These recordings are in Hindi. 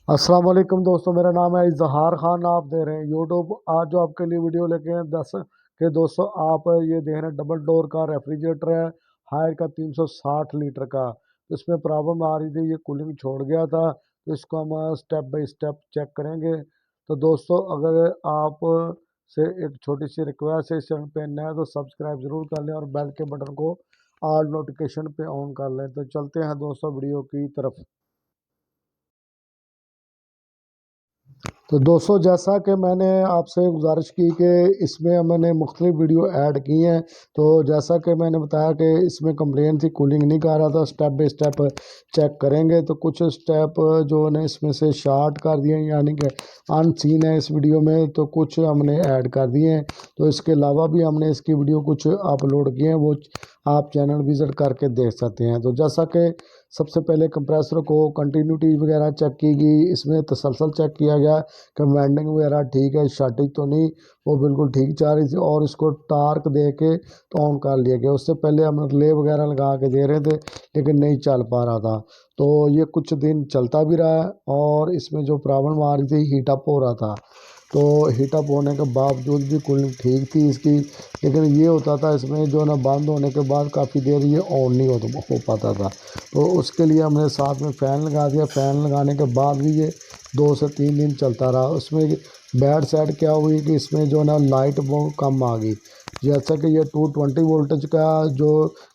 अस्सलाम वालेकुम दोस्तों, मेरा नाम है इजहार खान। आप दे रहे हैं यूट्यूब। आज जो आपके लिए वीडियो लेके हैं 10 के दोस्तों, आप ये देख रहे हैं डबल डोर का रेफ्रिजरेटर है, हायर का 360 लीटर का। तो इसमें प्रॉब्लम आ रही थी, ये कूलिंग छोड़ गया था। तो इसको हम स्टेप बाय स्टेप चेक करेंगे। तो दोस्तों, अगर आप से एक छोटी सी रिक्वेस्ट है, इस चैनल पे नया है तो सब्सक्राइब जरूर कर लें और बेल के बटन को ऑल नोटिफिकेशन पे ऑन कर लें। तो चलते हैं दोस्तों वीडियो की तरफ। तो दोस्तों, जैसा कि मैंने आपसे गुजारिश की कि इसमें मैंने मुख्तलिफ वीडियो ऐड की हैं। तो जैसा कि मैंने बताया कि इसमें कंप्लेन थी, कूलिंग नहीं कर रहा था। स्टेप बाय स्टेप चेक करेंगे तो कुछ स्टेप जो ने इसमें से शार्ट कर दिए हैं, यानी कि अनसीन है इस वीडियो में। तो कुछ हमने ऐड कर दिए हैं। तो इसके अलावा भी हमने इसकी वीडियो कुछ अपलोड किए हैं, वो आप चैनल विज़िट करके देख सकते हैं। तो जैसा कि सबसे पहले कंप्रेसर को कंटिन्यूटी वगैरह चेक की गई, इसमें तसलसल चेक किया गया कि वेंडिंग वगैरह ठीक है, स्टार्टिंग तो नहीं, वो बिल्कुल ठीक जा रही थी। और इसको टार्क दे के तो ऑन कर लिया गया। उससे पहले हम रिले वगैरह लगा के दे रहे थे, लेकिन नहीं चल पा रहा था। तो ये कुछ दिन चलता भी रहा है। और इसमें जो प्रॉब्लम आ रही थी, हीटअप हो रहा था। तो हीटअप होने के बावजूद भी कूलिंग ठीक थी इसकी, लेकिन ये होता था इसमें जो ना बंद होने के बाद काफ़ी देर ये ऑन नहीं हो पाता था। तो उसके लिए हमने साथ में फ़ैन लगा दिया। फ़ैन लगाने के बाद भी ये 2 से 3 दिन चलता रहा। उसमें बैड साइड क्या हुई कि इसमें जो ना लाइट वो कम आ गई। जैसा कि ये 220 वोल्टेज का जो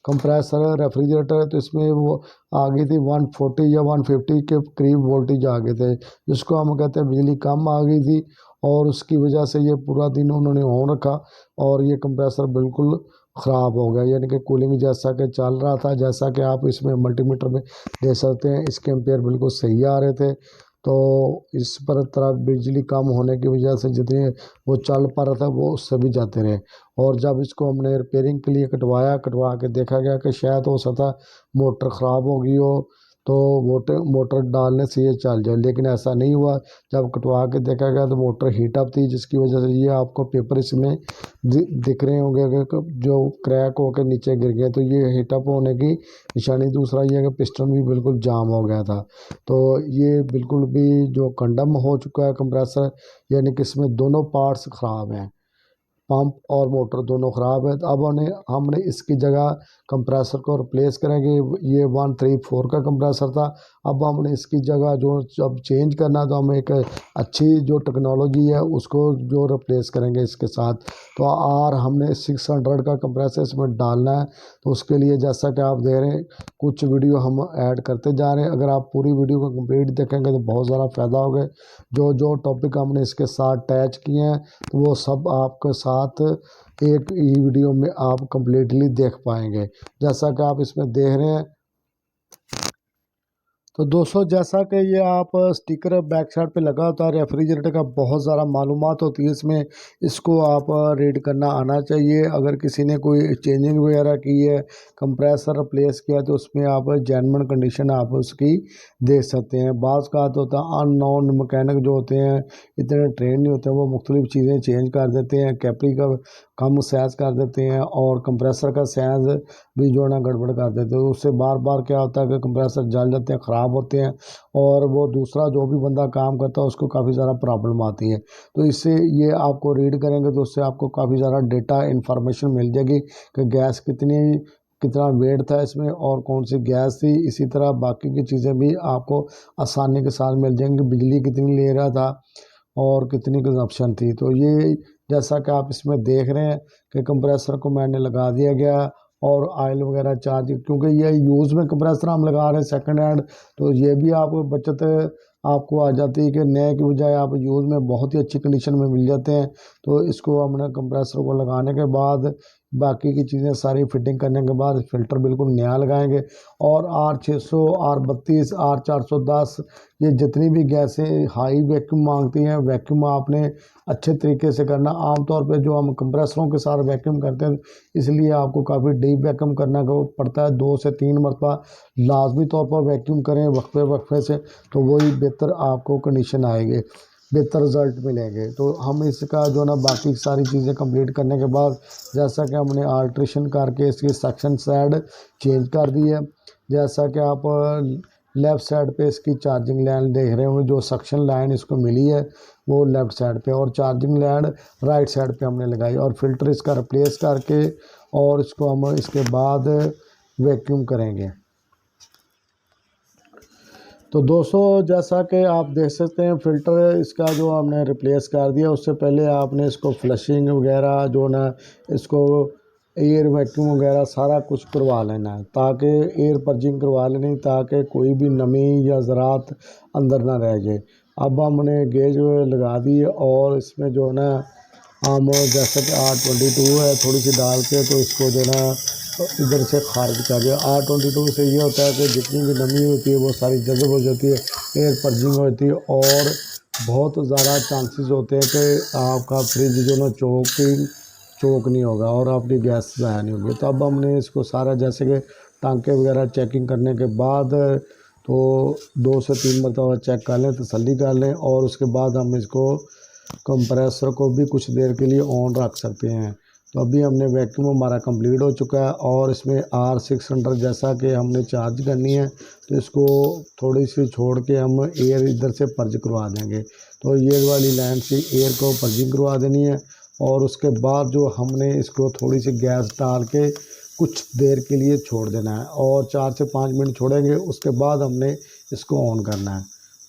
कंप्रेसर है, रेफ्रिजरेटर है, तो इसमें वो आ गई थी 140 या 150 के करीब वोल्टेज आ गए थे, जिसको हम कहते हैं बिजली कम आ गई थी। और उसकी वजह से ये पूरा दिन उन्होंने ऑन रखा और ये कंप्रेसर बिल्कुल ख़राब हो गया। यानी कि कूलिंग जैसा कि चल रहा था, जैसा कि आप इसमें मल्टीमीटर में देख सकते हैं, इसके एम्पेयर बिल्कुल सही आ रहे थे। तो इस पर तरफ बिजली कम होने की वजह से जितने वो चल पा रहा था वो उससे भी जाते रहे। और जब इसको हमने रिपेयरिंग के लिए कटवा के देखा गया कि शायद हो सकता मोटर ख़राब हो गई हो, तो मोटर डालने से ये चल जाए, लेकिन ऐसा नहीं हुआ। जब कटवा के देखा गया तो मोटर हीटअप थी, जिसकी वजह से ये आपको पेपर इसमें दिख रहे होंगे कि जो क्रैक होकर नीचे गिर गए। तो ये हीटअप होने की निशानी। दूसरा ये है कि पिस्टन भी बिल्कुल जाम हो गया था। तो ये बिल्कुल भी जो कंडम हो चुका है कंप्रेसर, यानी कि इसमें दोनों पार्ट्स ख़राब हैं, पंप और मोटर दोनों ख़राब है। तो अब हमने इसकी जगह कंप्रेसर को रिप्लेस करेंगे। ये 134 का कंप्रेसर था। अब हमने इसकी जगह जो जब चेंज करना, तो हम एक अच्छी जो टेक्नोलॉजी है उसको जो रिप्लेस करेंगे इसके साथ। तो और हमने 600 का कंप्रेसर इसमें डालना है। तो उसके लिए जैसा कि आप दे रहे हैं, कुछ वीडियो हम ऐड करते जा रहे हैं। अगर आप पूरी वीडियो को कंप्लीट देखेंगे तो बहुत ज़्यादा फ़ायदा होगा। जो जो टॉपिक हमने इसके साथ अटैच किए हैं, तो वो सब आपके साथ एक ही वीडियो में आप कंप्लीटली देख पाएंगे, जैसा कि आप इसमें देख रहे हैं। तो दोस्तों, जैसा कि ये आप स्टिकर बैक साइड पे लगा होता है रेफ्रिजरेटर का, बहुत ज़्यादा मालूमात होती है इसमें। इसको आप रीड करना आना चाहिए। अगर किसी ने कोई चेंजिंग वगैरह की है, कंप्रेसर रिप्लेस किया, तो उसमें आप जेन्युइन कंडीशन आप उसकी देख सकते हैं। बाज़ का तो होता है अननोन मैकेनिक जो होते हैं, इतने ट्रेन नहीं होते, वो मुख्तलिफ चीज़ें चेंज कर देते हैं। कैपरी का कम साइज़ कर देते हैं और कंप्रेसर का साइज़ भी जो है ना गड़बड़ कर देते हैं। उससे बार बार क्या होता है कि कंप्रेसर जल जाते हैं, ख़राब होते हैं, और वो दूसरा जो भी बंदा काम करता है उसको काफ़ी ज़्यादा प्रॉब्लम आती है। तो इससे ये आपको रीड करेंगे तो उससे आपको काफ़ी ज़्यादा डेटा इन्फॉर्मेशन मिल जाएगी कि गैस कितना वेट था इसमें और कौन सी गैस थी। इसी तरह बाकी की चीज़ें भी आपको आसानी के साथ मिल जाएंगी। बिजली कितनी ले रहा था और कितनी कंजप्शन थी। तो ये जैसा कि आप इसमें देख रहे हैं कि कंप्रेसर को मैंने लगा दिया गया, और ऑयल वगैरह चार्ज, क्योंकि ये यूज़ में कंप्रेसर हम लगा रहे हैं सेकंड हैंड, तो ये भी आपको बचत आपको आ जाती है कि नए की बजाय आप यूज़ में बहुत ही अच्छी कंडीशन में मिल जाते हैं। तो इसको हमने कंप्रेसर को लगाने के बाद बाकी की चीज़ें सारी फिटिंग करने के बाद फ़िल्टर बिल्कुल नया लगाएंगे। और R600, R32, R410, ये जितनी भी गैसें हाई वैक्यूम मांगती हैं, वैक्यूम आपने अच्छे तरीके से करना। आमतौर पे जो हम कंप्रेसरों के साथ वैक्यूम करते हैं, इसलिए आपको काफ़ी डीप वैक्यूम करना पड़ता है। 2 से 3 मरतबा लाजमी तौर पर वैक्यूम करें वक्फे वक्फे से, तो वही बेहतर आपको कंडीशन आएगी, बेहतर रिज़ल्ट मिलेंगे। तो हम इसका जो ना बाकी सारी चीज़ें कंप्लीट करने के बाद, जैसा कि हमने आल्ट्रेशन करके इसकी सक्शन साइड चेंज कर दी है, जैसा कि आप लेफ़्ट साइड पे इसकी चार्जिंग लाइन देख रहे होंगे, जो सक्शन लाइन इसको मिली है वो लेफ़्ट साइड पे, और चार्जिंग लाइन राइट साइड पे हमने लगाई, और फिल्टर इसका रिप्लेस करके और इसको हम इसके बाद वैक्यूम करेंगे। तो दोस्तों जैसा कि आप देख सकते हैं फ़िल्टर इसका जो हमने रिप्लेस कर दिया, उससे पहले आपने इसको फ्लशिंग वगैरह जो ना इसको एयर वैक्यूम वगैरह सारा कुछ करवा लेना है, ताकि एयर पर्जिंग करवा लेनी, ताकि कोई भी नमी या ज़रात अंदर ना रह जाए। अब हमने गेज लगा दी और इसमें जो है ना हम जैसा कि R22 है थोड़ी सी डाल के तो इसको जो ना इधर से खारिज कर दिया। R22 से ये होता है कि जितनी भी नमी होती है वो सारी जज़ब हो जाती है, एयर पर्जिंग होती है, और बहुत ज़्यादा चांसेस होते हैं कि आपका फ्रिज जो ना चोक नहीं होगा और आपकी गैस ज़ाया नहीं होगी। तो अब हमने इसको सारा जैसे कि टांके वगैरह चेकिंग करने के बाद तो 2 से 3 मरतबा चेक कर लें, तसल्ली कर लें, और उसके बाद हम इसको कंप्रेसर को भी कुछ देर के लिए ऑन रख सकते हैं। तो अभी हमने वैक्यूम हमारा कंप्लीट हो चुका है, और इसमें R600 जैसा कि हमने चार्ज करनी है तो इसको थोड़ी सी छोड़ के हम एयर इधर से पर्ज करवा देंगे। तो ये वाली लाइन से एयर को पर्जिंग करवा देनी है, और उसके बाद जो हमने इसको थोड़ी सी गैस डाल के कुछ देर के लिए छोड़ देना है, और 4 से 5 मिनट छोड़ेंगे, उसके बाद हमने इसको ऑन करना है।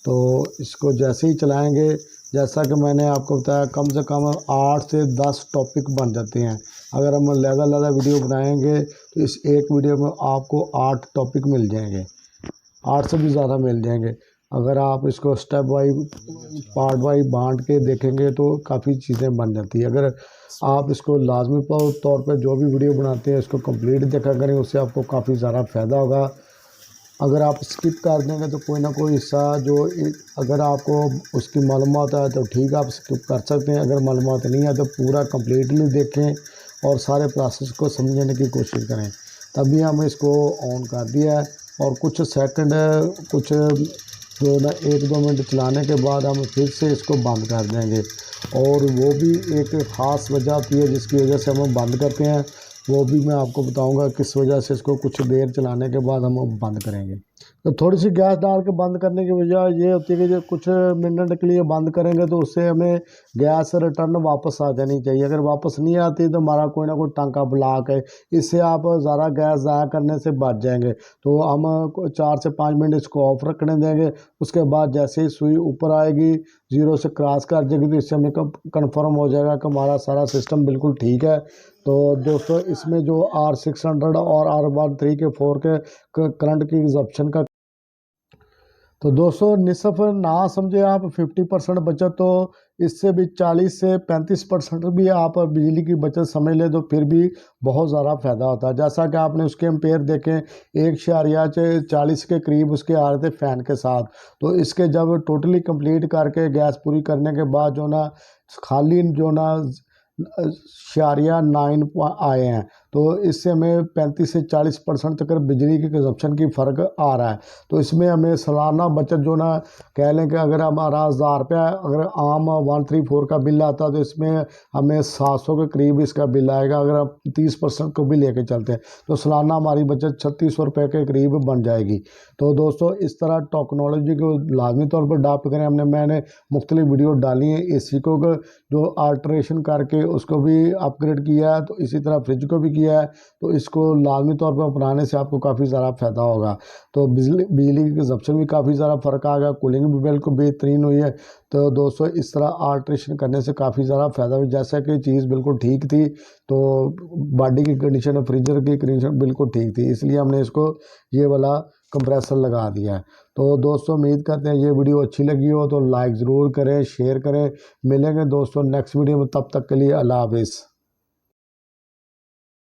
तो इसको जैसे ही चलाएंगे, जैसा कि मैंने आपको बताया, कम से कम 8 से 10 टॉपिक बन जाते हैं। अगर हम लहदा वीडियो बनाएंगे तो इस एक वीडियो में आपको 8 टॉपिक मिल जाएंगे, 8 से भी ज़्यादा मिल जाएंगे। अगर आप इसको स्टेप वाइज पार्ट वाइज बांट के देखेंगे तो काफ़ी चीज़ें बन जाती है। अगर आप इसको लाजमी तौर पर जो भी वीडियो बनाते हैं इसको कंप्लीट देखा करें, उससे आपको काफ़ी ज़्यादा फ़ायदा होगा। अगर आप स्किप कर देंगे तो कोई ना कोई हिस्सा जो अगर आपको उसकी मालूमात है तो ठीक है, आप स्किप कर सकते हैं। अगर मालूमात नहीं है तो पूरा कंप्लीटली देखें और सारे प्रोसेस को समझने की कोशिश करें। तभी हम इसको ऑन कर दिया है, और कुछ सेकंड कुछ जो ना 1-2 मिनट चलाने के बाद हम फिर से इसको बंद कर देंगे, और वो भी एक ख़ास वजह होती है जिसकी वजह से हम बंद करते हैं। वो भी मैं आपको बताऊंगा किस वजह से इसको कुछ देर चलाने के बाद हम बंद करेंगे। तो थोड़ी सी गैस डाल के बंद करने की वजह ये होती है कि जो कुछ मिनट के लिए बंद करेंगे तो उससे हमें गैस रिटर्न वापस आ जानी चाहिए। अगर वापस नहीं आती तो हमारा कोई ना कोई टांका ब्लॉक है, इससे आप ज़्यादा गैस ज़ाया करने से बच जाएंगे। तो हम 4 से 5 मिनट इसको ऑफ रखने देंगे, उसके बाद जैसे ही सुई ऊपर आएगी, 0 से क्रॉस कर जाएगी, तो इससे हमें कन्फर्म हो जाएगा कि हमारा सारा सिस्टम बिल्कुल ठीक है। तो दोस्तों इसमें जो R600 और R13 के 4 के करंट की एग्जॉर्प्शन का, तो दोस्तों निसफ ना समझे आप 50% बचत, तो इससे भी 40 से 35% भी आप बिजली की बचत समझ ले तो फिर भी बहुत ज़्यादा फ़ायदा होता है। जैसा कि आपने उसके एम्पेयर देखें, 1.40 के करीब उसके आ रहे थे फ़ैन के साथ। तो इसके जब टोटली कंप्लीट करके गैस पूरी करने के बाद जो ना खाली जो ना 0.9 आए हैं, तो इससे हमें 35 से 40% तक बिजली के कंजप्शन की फ़र्क आ रहा है। तो इसमें हमें सालाना बचत जो ना कह लें कि अगर हमारा 1000 रुपया अगर आम 134 का बिल आता है तो इसमें हमें 700 के करीब इसका बिल आएगा। अगर हम 30% को भी लेके चलते हैं तो सालाना हमारी बचत 3600 रुपये के करीब बन जाएगी। तो दोस्तों इस तरह टेक्नोलॉजी को लाजमी तौर पर अडॉप्ट करें। मैंने मुख्तलिफ वीडियो डाली हैं एसी को जो अल्ट्रेशन करके उसको भी अपग्रेड किया है, तो इसी तरह फ्रिज को भी किया है। तो इसको लाजमी तौर पर अपनाने से आपको काफ़ी ज़्यादा फ़ायदा होगा। तो बिजली की कंजप्शन भी काफ़ी ज़्यादा फ़र्क आ गया, कूलिंग भी बिल्कुल बेहतरीन हुई है। तो दोस्तों इस तरह अल्ट्रेशन करने से काफ़ी ज़्यादा फ़ायदा हुआ, जैसा कि चीज़ बिल्कुल ठीक थी, तो बॉडी की कंडीशन फ्रीजर की कंडीशन बिल्कुल ठीक थी, इसलिए हमने इसको ये वाला कंप्रेसर लगा दिया है। तो दोस्तों उम्मीद करते हैं ये वीडियो अच्छी लगी हो तो लाइक ज़रूर करें, शेयर करें। मिलेंगे दोस्तों नेक्स्ट वीडियो में, तब तक के लिए अल्लाह हाफिज़।